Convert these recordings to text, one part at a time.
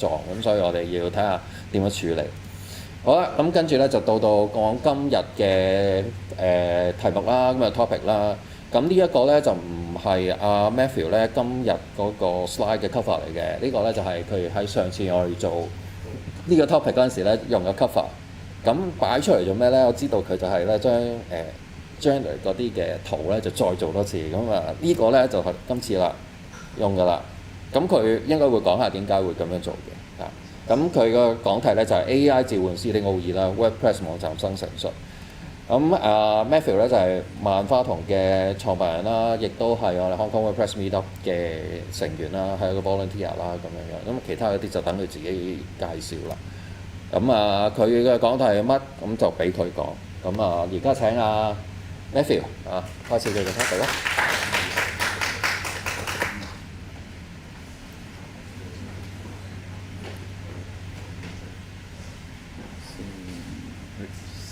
撞，咁所以我哋要睇下點樣處理。好啦，咁跟住咧就到講今日嘅題目啦，今日 topic 啦。咁呢一個咧就唔係阿 Matthew 咧今日嗰個 slide 嘅 cover 嚟嘅，呢個咧就係佢喺上次我哋做呢個 topic 嗰陣時咧用嘅 cover。咁擺出嚟做咩咧？我知道佢就係咧將嗰啲嘅圖咧就再做多次。咁啊呢個咧就係今次啦用㗎啦。咁佢應該會講下點解會咁樣做嘅。咁佢個講題咧就係 AI 召喚師的奧義啦 ，WordPress 網站生成術。咁Matthew 咧就係萬花筒嘅創辦人啦，亦都係我哋 Hong Kong WordPress Meetup 嘅成員啦，係一個 volunteer 啦咁樣樣。咁其他嗰啲就等佢自己介紹啦。咁佢嘅講題係乜？咁就俾佢講。咁而家請Matthew 開始佢嘅 topic啦。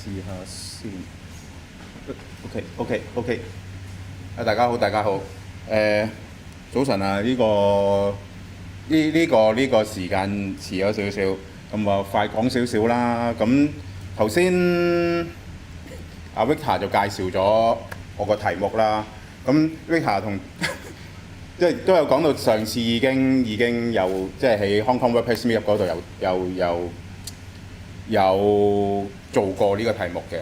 試下先。OK。大家好。早晨啊，呢個時間遲咗少少，咁快講少少啦。咁頭先阿 Victor 就介紹咗我個題目啦。咁 Victor 同即係都有講到上次已經有即係喺 Hong Kong WordPress Meetup 嗰度有做過呢個題目嘅。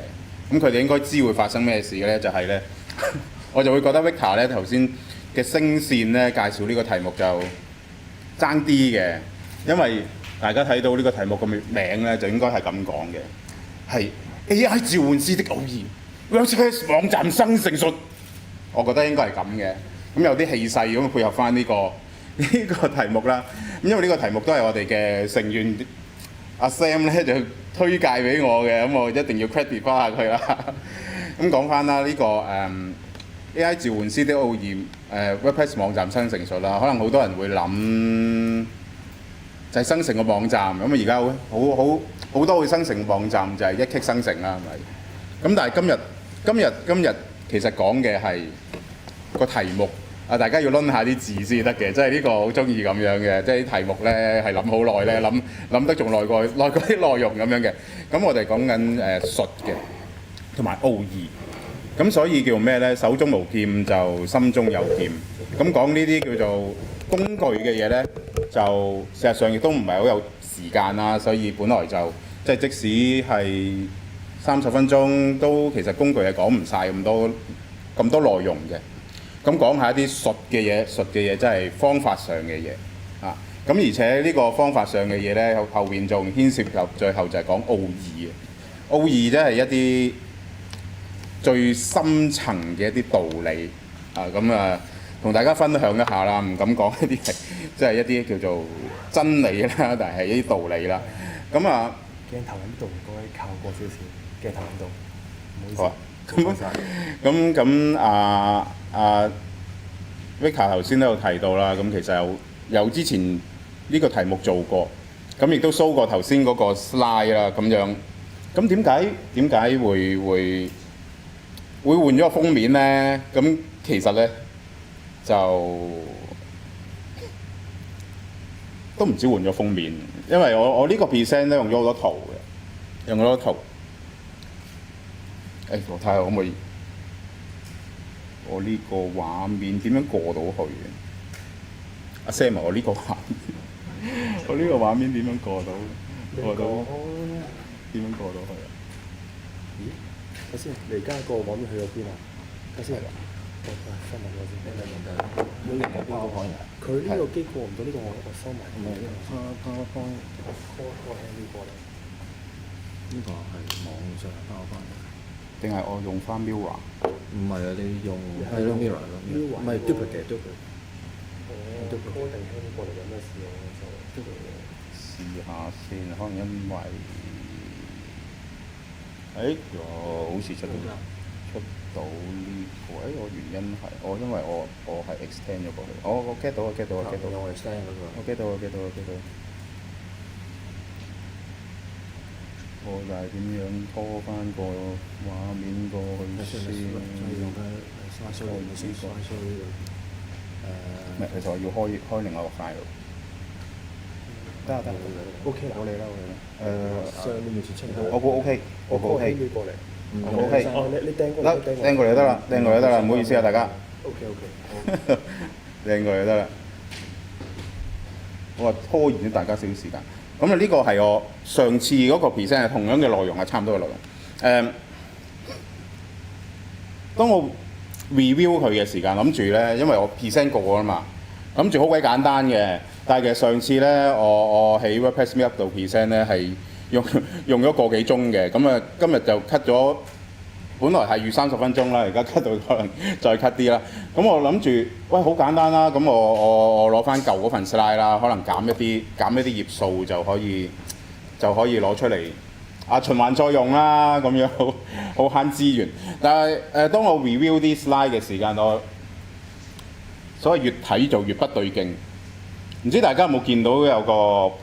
咁佢哋應該知會發生咩事嘅咧，就係咧，我就會覺得 Victor 咧頭先嘅聲線咧介紹呢個題目就爭啲嘅，因為大家睇到呢個題目個名咧就應該係咁講嘅，係 AI 召喚師的奧義 WordPress 網站生成術。我覺得應該係咁嘅，咁有啲氣勢咁配合翻呢個題目啦。咁因為呢個題目都係我哋嘅成員阿 Sam 咧就推介俾我嘅，咁我一定要 credit 翻下佢啦。咁講翻啦，呢個AI 召喚師的奧義WordPress 網站生成術啦，可能好多人會諗就係生成個網站，咁而家好多會生成網站就係一 click 生成啦，係咪？咁但係今日其實講嘅係個題目大家要攆下啲字先得嘅，即係呢個好中意咁樣嘅，即係啲題目咧係諗好耐咧，諗得仲耐過啲內容咁樣嘅。咁我哋講緊術嘅同埋奧義。咁所以叫咩咧？手中無劍就心中有劍。咁講呢啲叫做工具嘅嘢咧，就事實上亦都唔係好有時間啦。所以本來就即係即使係30分鐘，都其實工具係講唔晒咁多內容嘅。咁講下一啲術嘅嘢即係方法上嘅嘢啊。咁而且呢個方法上嘅嘢咧，後邊仲牽涉入最後就係講奧義嘅。奧義即係一啲最深層嘅一啲道理啊，同大家分享一下啦，唔敢講一啲係即係一啲叫做真理啦，但係一啲道理啦。咁鏡頭喺度，唔該靠過少少，鏡頭喺度，唔好意思。咁Victor 頭先都有提到啦，咁其實有之前呢個題目做過，咁亦都 show 過頭先嗰個 slide 啦，咁樣。咁點解會換咗個封面咧？咁其實咧就都唔知換咗封面，因為我呢個 present 咧用咗好多圖嘅，用咗好多圖。我睇下可唔可以？我呢個畫面點樣過到去嘅？阿 Sam 我呢個畫面點樣過到？點樣過到去啊？咦？睇先，你而家個畫面去咗邊啊？睇先。收埋咗先。你用緊邊個可以？佢呢個機過唔到呢個，我收埋。唔係呢個。呢個係網上翻嚟。定係我用翻 Mirror？ 唔係啊，你用係咯 Mirror 咯，唔係 duplicate。定香過嚟有咩事就試下先，可能因為好似出到呢個，我原因係因為我係 extend 咗過去，我 get 到，我 extend 嗰個，我 get 到。我就係點樣拖翻個畫面過去先？唔係，其實我要開另外一個 file。得，OK 啦，我嚟啦。上面完全出唔到。我估 OK，我估 OK，你過嚟。我 OK。哦，你掟過嚟，得掟過嚟就得啦，掟過嚟就得啦，唔好意思啊大家。 OK。掟過嚟就得啦。我話拖延咗大家少少時間。咁啊，呢個係我上次嗰個 present 係同樣嘅內容，係差唔多嘅內容。當我 review 佢嘅時間，諗住咧，因為我 present 過啊嘛，諗住好鬼簡單嘅。但係其實上次咧，我喺 WordPress Meetup 度 present 咧係用咗個幾鐘嘅。咁啊，今日就 cut 咗，本來係預30分鐘啦，而家 cut 到可能再 cut 啲啦。咁我諗住，喂，好簡單啦。咁我攞翻舊嗰份 slide 啦，可能減一啲頁數就可以攞出嚟。循環再用啦，咁樣好慳資源。但係當我 review 啲 slide 嘅時間，我所謂越睇就越不對勁。唔知大家有冇見到有個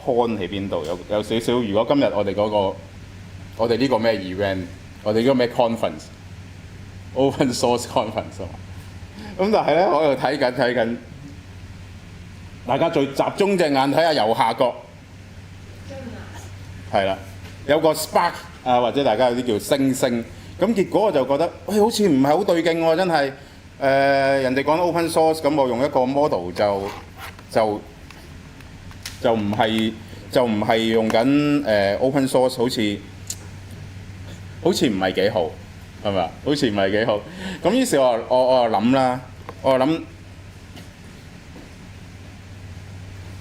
point 喺邊度？有少少。如果今日我哋呢個咩 event， 我哋呢個咩 conference，open source conference 啊嘛。咁但係咧，我喺度睇緊，大家最集中隻眼睇下右下角，係啦。有個 spark 啊，或者大家有啲叫星星，咁結果我就覺得，喂，好似唔係好對勁喎，真係。人哋講 open source，咁我用一個 model 就唔係用緊open source，好似唔係幾好，係咪啊？好似唔係幾好。咁於是我就諗啦，我就諗。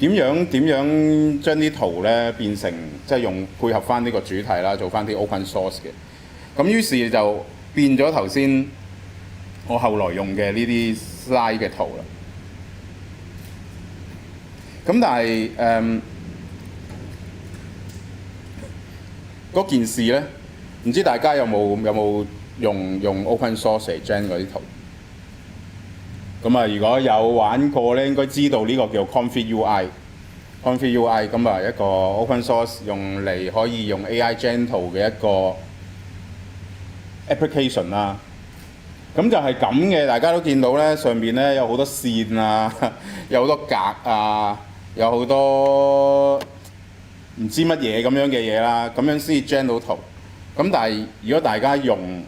點樣將啲圖咧變成即係用配合翻呢個主題啦，做翻啲 open source 嘅。咁於是就變咗頭先我後來用嘅呢啲 slide 嘅圖啦。咁但係嗰件事咧，唔知大家有冇用 open source 嚟 gen 嗰啲圖？咁啊，如果有玩過咧，應該知道呢個叫 Config UI。Config UI 咁啊，一個 open source 用嚟可以用 AI gen 圖嘅一個 application 啦。咁就係咁嘅，大家都見到咧，上面咧有好多線啊，有好多格啊，有好多唔知乜嘢咁樣嘅嘢啦，咁樣先至 gen 到圖。咁但係如果大家用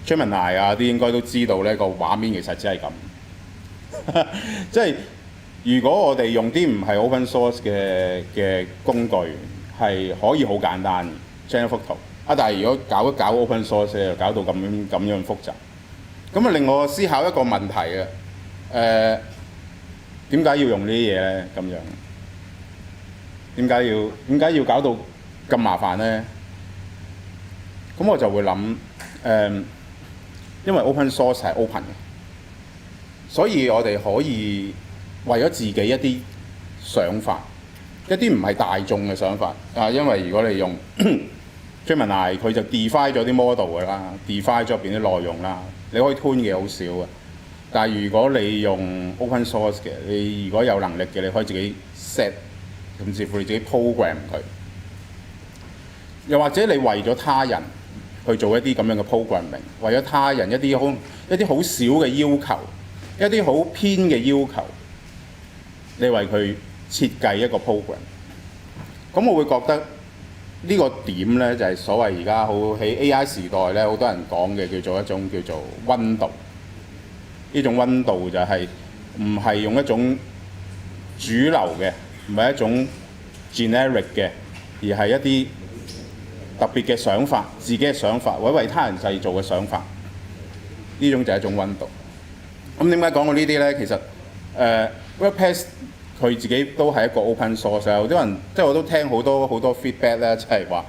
Gemini 啊啲應該都知道呢個畫面其實只係咁，即係如果我哋用啲唔係 open source 嘅工具，係可以好簡單 generate 幅圖啊，但係如果搞一搞 open source 就搞到咁樣複雜，咁啊令我思考一個問題啊，點解要用呢啲嘢咧？咁樣點解要搞到咁麻煩咧？咁我就會諗因為 open source 係 open 嘅，所以我哋可以為咗自己一啲想法，一啲唔係大眾嘅想法啊。因為如果你用 Gemini， 佢就 define 咗啲 model 㗎啦 ，define 咗入邊啲內容啦，你可以 tune 嘅好少嘅。但係如果你用 open source 嘅，你如果有能力嘅，你可以自己 set， 甚至乎你自己 program 佢。又或者你為咗他人去做一啲咁樣嘅 programming， 為咗他人一啲好少嘅要求，一啲好偏嘅要求，你為佢設計一個 program。咁我會覺得呢個點咧就係所謂而家好喺 AI 時代咧，好多人講嘅叫做一種叫做溫度。呢種溫度就係唔係用一種主流嘅，唔係一種 generic 嘅，而係一啲特別嘅想法，自己嘅想法，或者為他人製造嘅想法，呢種就係一種溫度。咁點解講到呢啲咧？其實WordPress 佢自己都係一個 open source， 有啲人即係我都聽好多 feedback 咧，即係話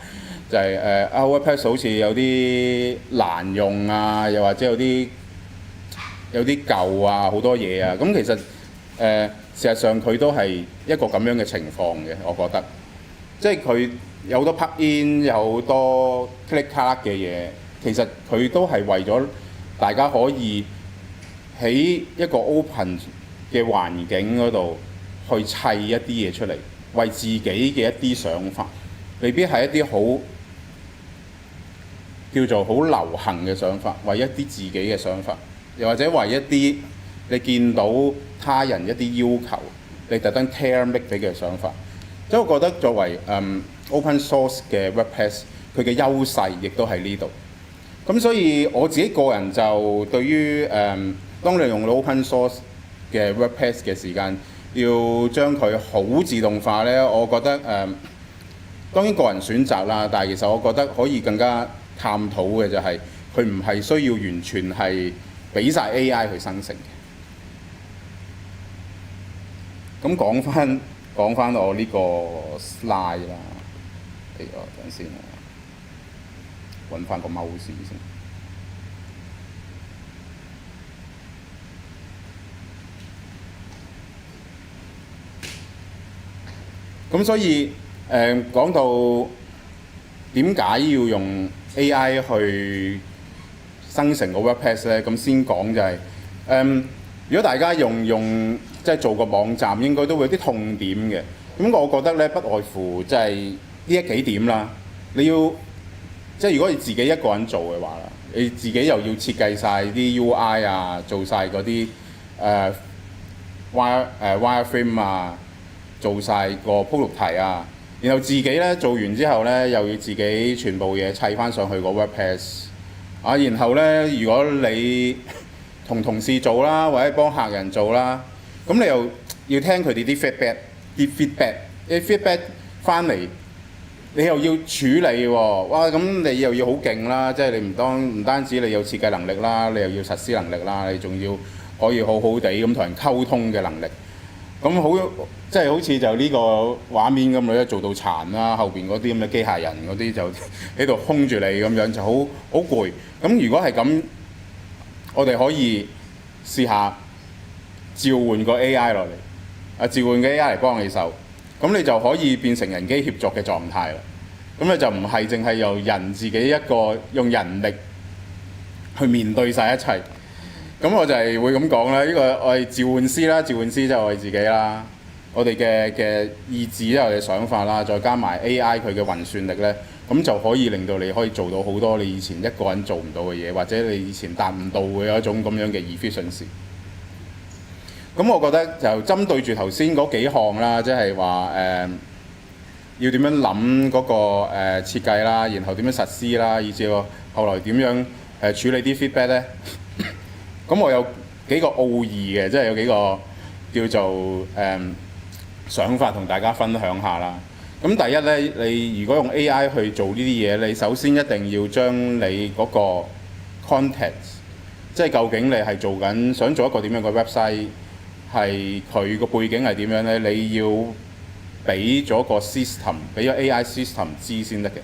就係WordPress 好似有啲難用啊，又或者有啲舊啊，好多嘢啊。咁其實事實上佢都係一個咁樣嘅情況嘅，我覺得，即係佢有好多 plugin， 有好多 click card 嘅嘢，其實佢都係為咗大家可以喺一個 open 嘅環境嗰度去砌一啲嘢出嚟，為自己嘅一啲想法，未必係一啲好叫做好流行嘅想法，為一啲自己嘅想法，又或者為一啲你見到他人一啲要求，你特登 tailor make 俾佢嘅想法。即係我覺得作為open source 嘅 WordPress， 佢嘅優勢亦都喺呢度。咁所以我自己個人就對於當你用到 open source 嘅 WordPress 嘅時間，要將佢好自動化呢，我覺得當然個人選擇啦，但係其實我覺得可以更加探討嘅就係佢唔係需要完全係俾晒 AI 去生成嘅。咁講翻我呢個 slide 啦，等陣先，揾翻個 mouse 先。咁所以講到點解要用 AI 去生成個 WordPress 咧？咁先講就係如果大家用即係做個網站，應該都會有啲痛點嘅。咁我覺得咧，不外乎即係呢幾點啦。你要即係如果你自己一個人做嘅話啦，你自己又要設計晒啲 UI 啊，做晒嗰啲wireframe 啊，做晒個鋪路題啊，然後自己咧做完之後咧，又要自己全部嘢砌翻上去個 WordPress 啊，然後咧如果你同同事做啦，或者幫客人做啦，咁你又要聽佢哋啲 feedback 翻嚟，你又要處理喎，哇！咁你又要好勁啦，即係你唔單止你有設計能力啦，你又要實施能力啦，你仲要可以好好地咁同人溝通嘅能力。咁即係好似就呢個畫面咁樣做到殘啦，後邊嗰啲咁嘅機械人嗰啲就喺度兇住你咁樣，就好攰。咁如果係咁，我哋可以試下召喚個 AI 落嚟，召喚個 AI 嚟幫你手，咁你就可以變成人機協作嘅狀態啦。咁你就唔係淨係由人自己一個用人力去面對晒一切。咁我就係會咁講啦，呢個我係召喚師啦，召喚師就係我哋自己啦，我哋嘅意志啦，我哋想法啦，再加埋 AI 佢嘅運算力咧，咁就可以令到你可以做到好多你以前一個人做唔到嘅嘢，或者你以前達唔到嘅一種咁樣嘅 efficiency。咁我覺得就針對住頭先嗰幾項啦，即係話要點樣諗嗰個設計啦，然後點樣實施啦，以至後來點樣處理啲 feedback 咧。咁我有幾個奧義嘅，即係有幾個叫做想法同大家分享下啦。咁第一咧，你如果用 AI 去做呢啲嘢，你首先一定要將你嗰個 context， 即係究竟你係想做一個點樣嘅 website， 係佢個背景係點樣咧？你要俾咗個 system， 俾咗 AI system 知先得嘅。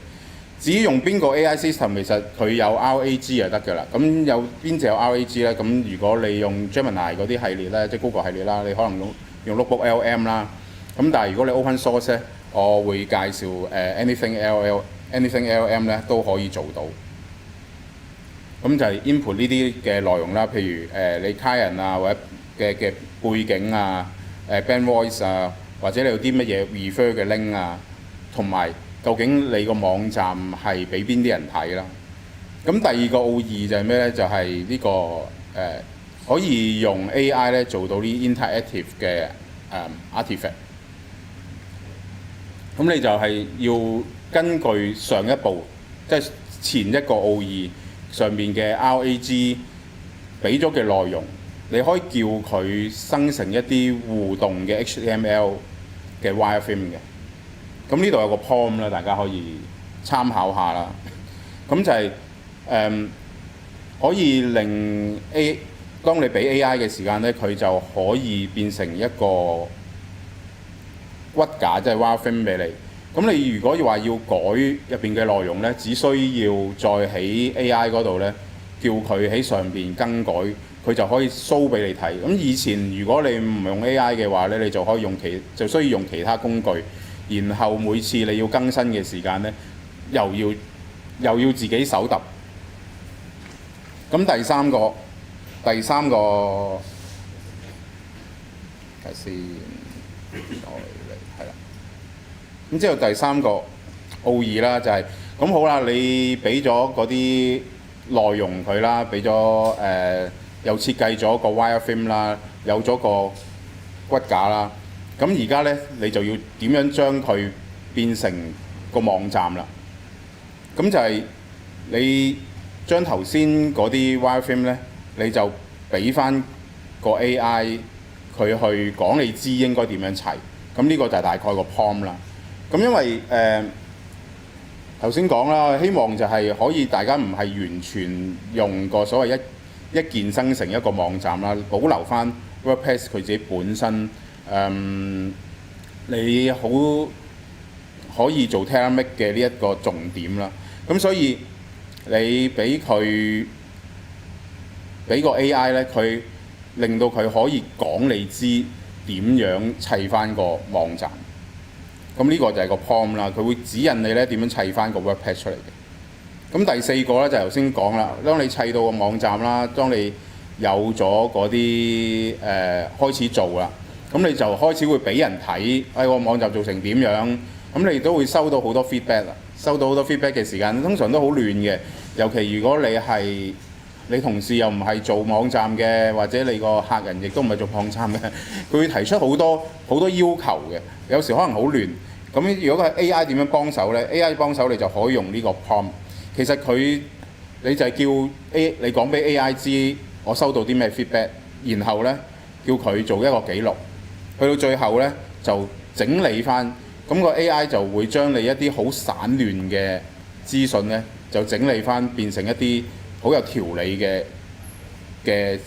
至於用邊個 AI system， 其實佢有 RAG 就得㗎啦。咁有邊隻有 RAG 咧？咁如果你用 Gemini 嗰啲系列咧，即係 Google 系列啦，你可能用 Notebook LM 啦。咁但係如果你 open source 咧，我會介紹Anything LM 咧都可以做到。咁就係 input 呢啲嘅內容啦，譬如你 client 啊，或者嘅背景啊，band voice 啊，或者你有啲乜嘢 refer 嘅 link 啊，同埋究竟你個網站係俾邊啲人睇啦？咁第二個奧義就係咩咧？就係呢個可以用 AI 咧做到啲 interactive 嘅artifact。咁你就係要根據上一步，即係前一個奧義上面嘅 RAG 俾咗嘅內容，你可以叫佢生成一啲互動嘅 HTML 嘅 wireframe 嘅。咁呢度有個 prompt 啦，大家可以參考下啦。咁就係可以令當你俾 AI 嘅時間咧，佢就可以變成一個骨架，即係 wireframe 俾你。咁你如果話要改入邊嘅內容咧，只需要再喺 AI 嗰度咧，叫佢喺上邊更改，佢就可以 show 俾你睇。咁以前如果你唔用 AI 嘅話咧，你就可以就需要用其他工具。然後每次你要更新嘅時間咧，又要自己手揼。咁第三個睇先，係啦。咁之後第三個奧義啦，就係咁好啦，你俾咗嗰啲內容佢啦，俾咗又設計咗個 wireframe 啦，有咗個骨架啦。咁而家呢，你就要點樣將佢變成個網站啦？咁就係你將頭先嗰啲 wireframe 呢，你就俾翻個 AI 佢去講你知應該點樣砌。咁呢個就係大概個 prompt 啦。咁因為頭先講啦，希望就係可以大家唔係完全用個所謂一鍵生成一個網站啦，保留翻 WordPress 佢自己本身你好可以做 tailor-make 嘅呢一個重點啦。咁所以你俾個 AI 咧，佢令到佢可以講你知點樣砌翻個網站。咁呢個就係個 prompt 啦，佢會指引你咧點樣砌翻個 WordPress 出嚟嘅。咁第四個咧就頭先講啦，當你砌到個網站啦，當你有咗嗰啲開始做啦，咁你就開始會俾人睇，個網站做成點樣，咁你都會收到好多 feedback 啦。收到好多 feedback 嘅時間，通常都好亂嘅。尤其如果你同事又唔係做網站嘅，或者你個客人亦都唔係做網站嘅，佢會提出好多要求嘅。有時可能好亂。咁如果係 AI 點樣幫手呢？ AI 幫手你就可以用呢個 prompt。其實你就係叫你講俾 AI 知我收到啲咩 feedback， 然後呢叫佢做一個記錄。去到最後呢就整理翻，咁個 AI 就會將你一啲好散亂嘅資訊呢，就整理翻變成一啲好有條理嘅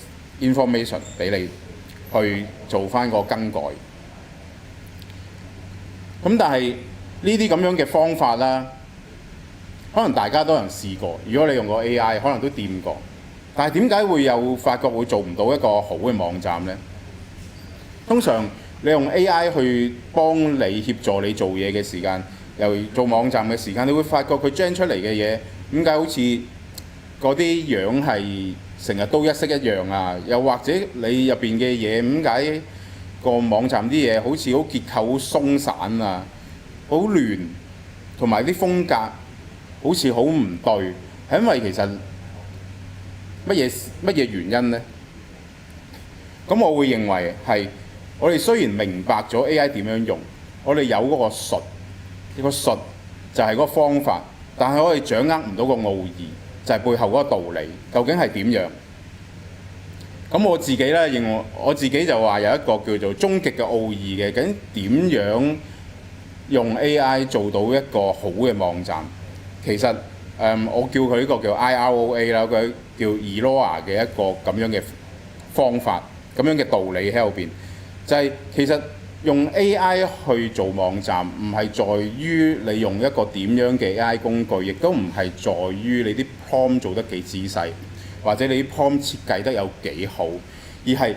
information 俾你去做翻個更改。咁但係呢啲咁樣嘅方法啦，可能大家都有人試過。如果你用個 AI，可能都掂過。但係點解會有發覺會做唔到一個好嘅網站呢？通常你用 AI 去幫你協助你做嘢嘅時間，由做網站嘅時間，你會發覺佢 gen 出嚟嘅嘢點解好似嗰啲樣係成日都一式一樣啊？又或者你入邊嘅嘢點解個網站啲嘢好似好結構好鬆散啊，好亂，同埋啲風格好似好唔對，係因為其實乜嘢原因呢？咁我會認為係我哋雖然明白咗 AI 點樣用，我哋有嗰個術，個術就係嗰個方法，但係我哋掌握唔到個奧義，就係背後嗰個道理究竟係點樣？咁我自己咧認為，我自己就話有一個叫做終極嘅奧義嘅，究竟點樣用 AI 做到一個好嘅網站？其實我叫佢呢個叫 IROA 啦，佢叫 ELOA 嘅一個咁樣嘅方法，咁樣嘅道理喺後邊，就係其實用 AI 去做網站，唔係在於你用一個點樣嘅 AI 工具，亦都唔係在於你啲 prompt 做得幾仔細，或者你啲 prompt 設計得有幾好，而係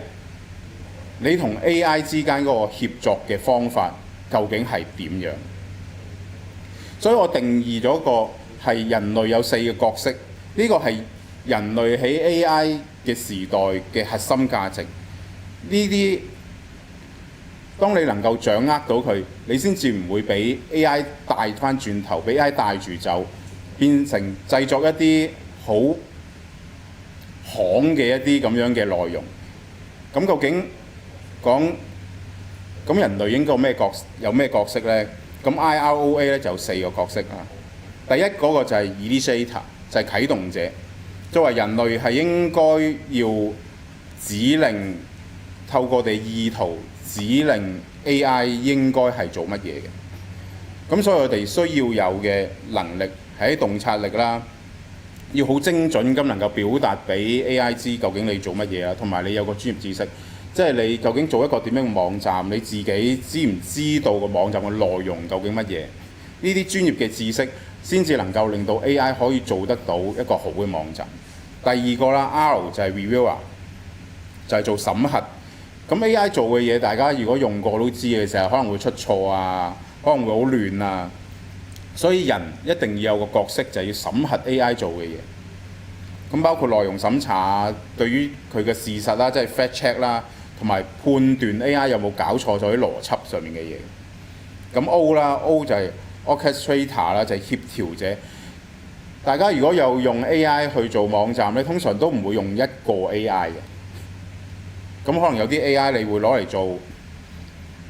你同 AI 之間嗰個協作嘅方法究竟係點樣？所以我定義咗個係人類有4個角色，呢個係人類喺 AI 嘅時代嘅核心價值。呢啲當你能夠掌握到佢，你先至唔會俾 AI 帶翻轉頭，俾 AI 帶住走，變成製作一啲好行嘅一啲咁樣嘅內容。咁究竟講咁人類應該有咩角色呢？咁 IROA 咧就有4個角色啊。第一嗰個就係 initiator， 就係啟動者。作為人類係應該要指令，透過我哋意圖指令 AI 應該係做乜嘢嘅。咁所以我哋需要有嘅能力係喺洞察力啦，要好精準咁能夠表達俾 AI 知究竟你做乜嘢啦，同埋你有個專業知識。即係你究竟做一個點樣嘅網站，你自己知唔知道個網站嘅內容究竟乜嘢？呢啲專業嘅知識先至能夠令到 AI 可以做得到一個好嘅網站。第二個啦 ，R 就係 reviewer， 就係做審核。咁 AI 做嘅嘢，大家如果用過都知嘅，成日可能會出錯啊，可能會好亂啊。所以人一定要有個角色，就係要審核 AI 做嘅嘢。咁包括內容審查，對於佢嘅事實啦，即係 fact check 啦。同埋判斷 AI 有冇搞錯咗啲邏輯上面嘅嘢。咁 O 啦 ，O 就係 orchestrator 啦，就係協調者。大家如果有用 AI 去做網站咧，通常都唔會用一個 AI 嘅。咁可能有啲 AI 你會攞嚟做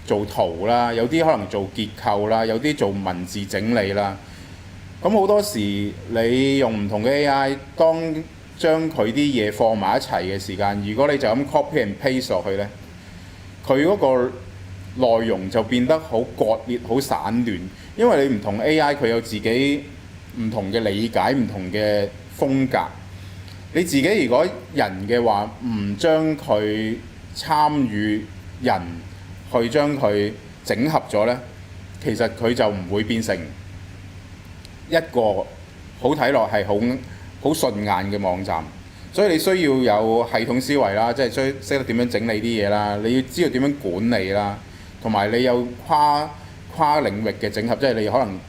做圖啦，有啲可能做結構啦，有啲做文字整理啦。咁好多時你用唔同嘅 AI，當將佢啲嘢放埋一齊嘅時間，如果你就咁 copy and paste 落去呢，佢嗰個內容就變得好割裂、好散亂，因為你唔同 AI 佢有自己唔同嘅理解、唔同嘅風格。你自己如果人嘅話，唔將佢參與人去將佢整合咗呢，其實佢就唔會變成一個好睇落係好順眼嘅網站。所以你需要有系統思維啦，即係識得點樣整理啲嘢啦，你要知道點樣管理啦，同埋你有跨領域嘅整合，即係你可能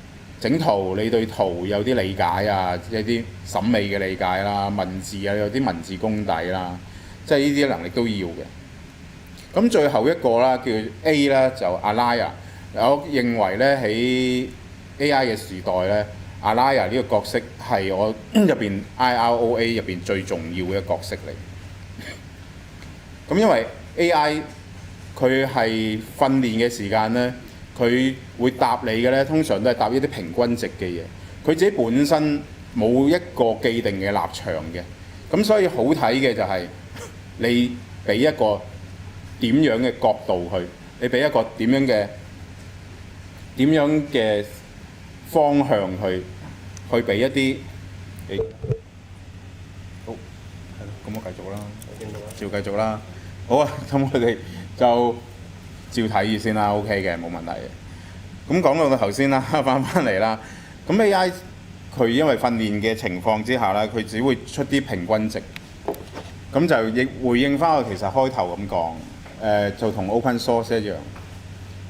整圖，你對圖有啲理解啊，一啲審美嘅理解啦，文字啊有啲文字功底啦，即係呢啲能力都要嘅。咁最後一個啦，叫 A 啦，就 Alaya。我認為咧喺 AI 嘅時代咧，Alaya 呢個角色係我入邊 IROA 入邊最重要嘅一個角色嚟。咁因為 AI 佢係訓練嘅時間咧，佢會答你嘅咧，通常都係答一啲平均值嘅嘢。佢自己本身冇一個既定嘅立場嘅，咁所以好睇嘅就係你俾一個點樣嘅角度去，你俾一個點樣嘅方向去俾一啲好係咯，咁我繼續啦，照繼續啦。好啊，咁我哋就照睇住先啦 ，OK 嘅，冇問題嘅。咁講到頭先啦，翻嚟啦。咁 AI 佢因為訓練嘅情況之下啦，佢只會出啲平均值。咁就亦回應翻我其實開頭咁講，就同 open source 一樣。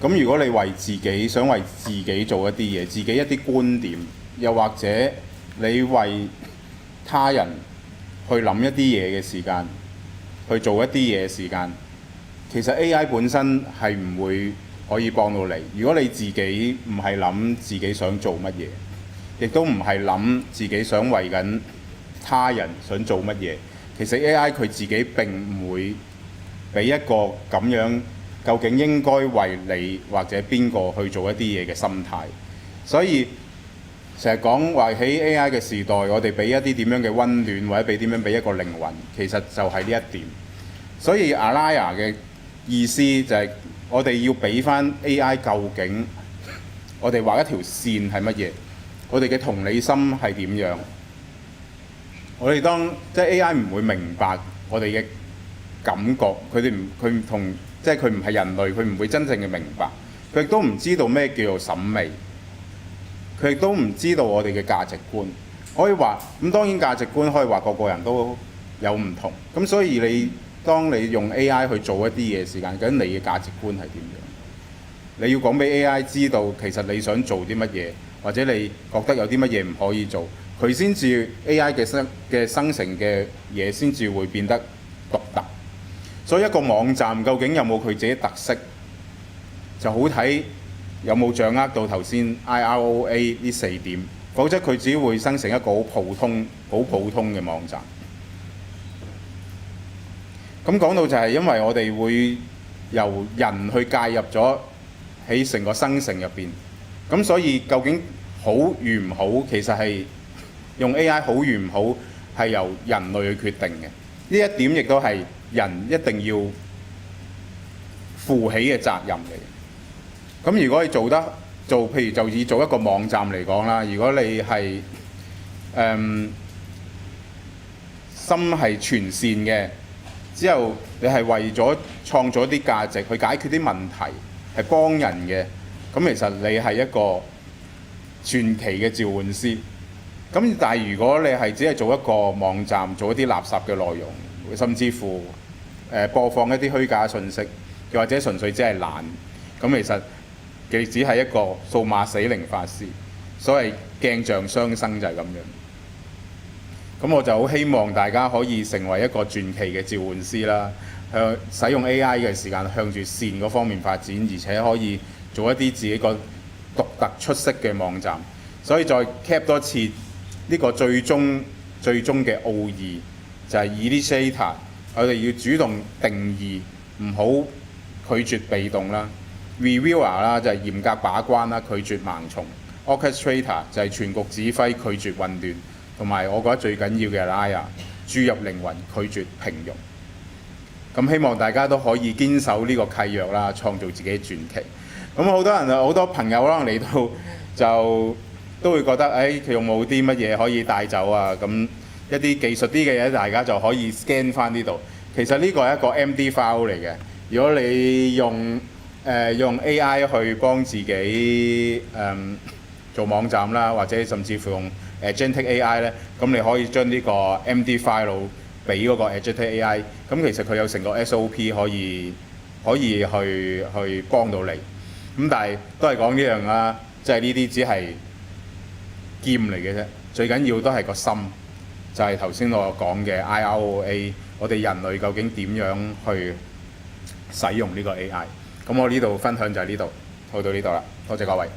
咁如果你為自己想為自己做一啲嘢，自己一啲觀點，又或者你為他人去諗一啲嘢嘅時間，去做一啲嘢嘅時間，其實 AI 本身係唔會可以幫到你。如果你自己唔係諗自己想做乜嘢，亦都唔係諗自己想為緊他人想做乜嘢，其實 AI 佢自己並唔會俾一個咁樣究竟應該為你或者邊個去做一啲嘢嘅心態。所以成日講話喺 AI 嘅時代，我哋俾一啲點樣嘅溫暖，或者俾點樣俾一個靈魂，其實就係呢一點。所以 Alaya 嘅意思就係我哋要俾翻 AI 究竟我哋畫一條線係乜嘢，我哋嘅同理心係點樣。我哋即係 AI 唔會明白我哋嘅感覺，佢唔同，即係佢唔係人類，佢唔會真正嘅明白。佢亦都唔知道咩叫做審美，佢亦都唔知道我哋嘅價值觀。可以話咁，當然價值觀可以話個個人都有唔同。咁所以當你用 AI 去做一啲嘢時間，究竟你嘅價值觀係點樣？你要講俾 AI 知道，其實你想做啲乜嘢，或者你覺得有啲乜嘢唔可以做，佢先至 AI 嘅生成嘅嘢先至會變得獨特。所以一個網站究竟有冇佢自己特色，就好睇有冇掌握到頭先 IROA 呢4點，否則佢只會生成一個好普通嘅網站。咁講到就係因為我哋會由人去介入咗喺成個生成入邊，咁所以究竟好與唔好，其實係用 AI 好與唔好係由人類去決定嘅。呢一點亦都係人一定要負起嘅責任嚟。咁如果你譬如就以做一個網站嚟講啦，如果你係心係全善嘅，之後你係為咗創造啲價值去解決啲問題，係幫人嘅，咁其實你係一個傳奇嘅召喚師。咁但係如果你係只係做一個網站，做一啲垃圾嘅內容，甚至乎播放一啲虛假信息，又或者純粹只係懶，咁其實佢只係一個數碼死靈法師，所謂鏡像雙生就係咁樣。咁我就好希望大家可以成為一個傳奇嘅召喚師啦，使用 AI 嘅時間向住善嗰方面發展，而且可以做一啲自己個獨特出色嘅網站。所以再 cap 多次呢個最終嘅奧義，就係 initiator，我哋要主動定義，唔好拒絕被動啦。reviewer 啦，就係嚴格把關啦，拒絕盲從；orchestrator 就係全局指揮，拒絕混亂，同埋我覺得最緊要嘅 liar 注入靈魂，拒絕平庸。咁希望大家都可以堅守呢個契約啦，創造自己嘅傳奇。咁好多人好多朋友可能嚟到就都會覺得，佢有冇啲乜嘢可以帶走啊？咁一啲技術啲嘅嘢，大家就可以 scan 翻呢度。其實呢個係一個 MD file 嚟嘅。如果你用 AI 去幫自己做網站啦，或者甚至乎用Agentic AI 咧，咁你可以將呢個 MD file 俾嗰個 Agentic AI。咁其實佢有成個 SOP 可以去幫到你。咁但係都係講呢樣啦，即係呢啲只係劍嚟嘅啫，最緊要都係個心，就係頭先我講嘅 IROA， 我哋人類究竟點樣去使用呢個 AI？咁我呢度分享就係呢度，去到呢度啦，多謝各位。